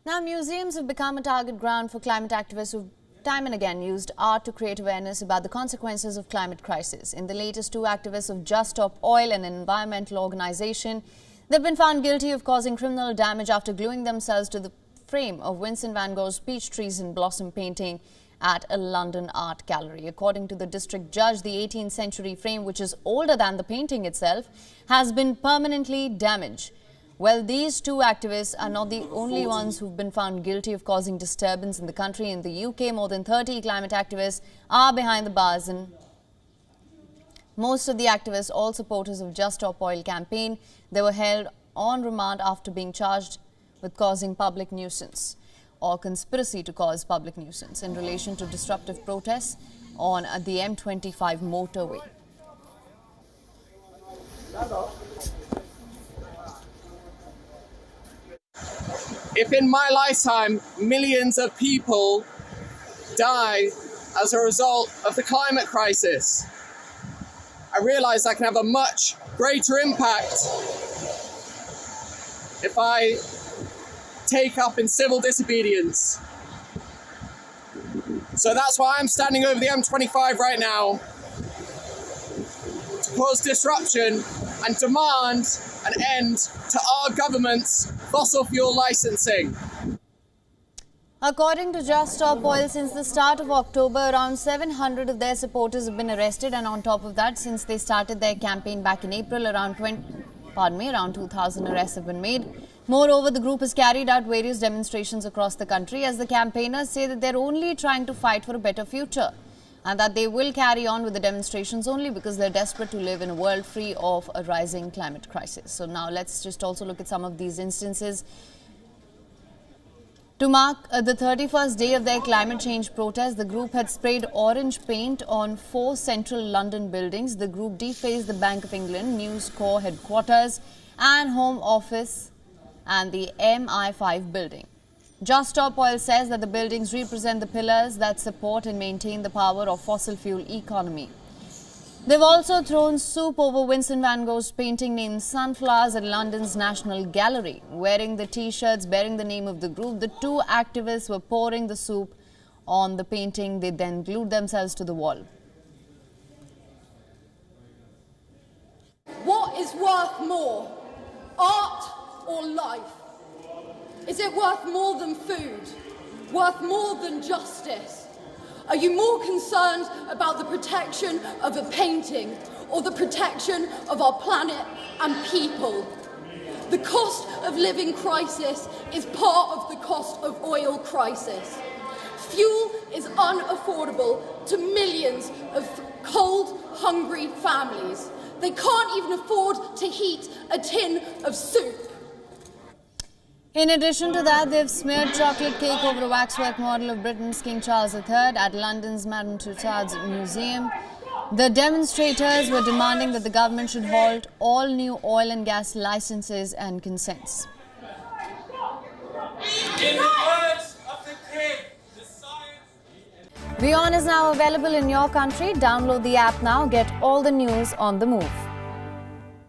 Now, museums have become a target ground for climate activists who've time and again used art to create awareness about the consequences of climate crisis. In the latest, two activists of Just Stop Oil, an environmental organization, they've been found guilty of causing criminal damage after gluing themselves to the frame of Vincent van Gogh's Peach Trees in Blossom painting at a London art gallery. According to the district judge, the 18th century frame, which is older than the painting itself, has been permanently damaged. Well, these two activists are not the only ones who've been found guilty of causing disturbance in the country. In the UK, more than 30 climate activists are behind the bars, and most of the activists, all supporters of Just Stop Oil campaign, they were held on remand after being charged with causing public nuisance or conspiracy to cause public nuisance in relation to disruptive protests on the M25 motorway. If in my lifetime millions of people die as a result of the climate crisis, I realise I can have a much greater impact if I take up in civil disobedience. So that's why I'm standing over the M25 right now, to cause disruption and demand an end to our government's fossil fuel licensing. According to Just Stop Oil, since the start of October, around 700 of their supporters have been arrested, and on top of that, since they started their campaign back in April, around 2,000 arrests have been made. Moreover, the group has carried out various demonstrations across the country, as the campaigners say that they're only trying to fight for a better future, and that they will carry on with the demonstrations only because they're desperate to live in a world free of a rising climate crisis. So now let's just also look at some of these instances. To mark the 31st day of their climate change protest, the group had sprayed orange paint on 4 central London buildings. The group defaced the Bank of England, News Corps headquarters and Home Office and the MI5 building. Just Stop Oil says that the buildings represent the pillars that support and maintain the power of fossil fuel economy. They've also thrown soup over Vincent van Gogh's painting named Sunflowers at London's National Gallery. Wearing the T-shirts bearing the name of the group, the two activists were pouring the soup on the painting. They then glued themselves to the wall. What is worth more, art or life? Is it worth more than food? Worth more than justice? Are you more concerned about the protection of a painting or the protection of our planet and people? The cost of living crisis is part of the cost of oil crisis. Fuel is unaffordable to millions of cold, hungry families. They can't even afford to heat a tin of soup. In addition to that, they've smeared chocolate cake over a waxwork model of Britain's King Charles III at London's Madame Tussauds Museum. The demonstrators were demanding that the government should halt all new oil and gas licenses and consents. In the words of the king, the science... WION is now available in your country. Download the app now. Get all the news on the move.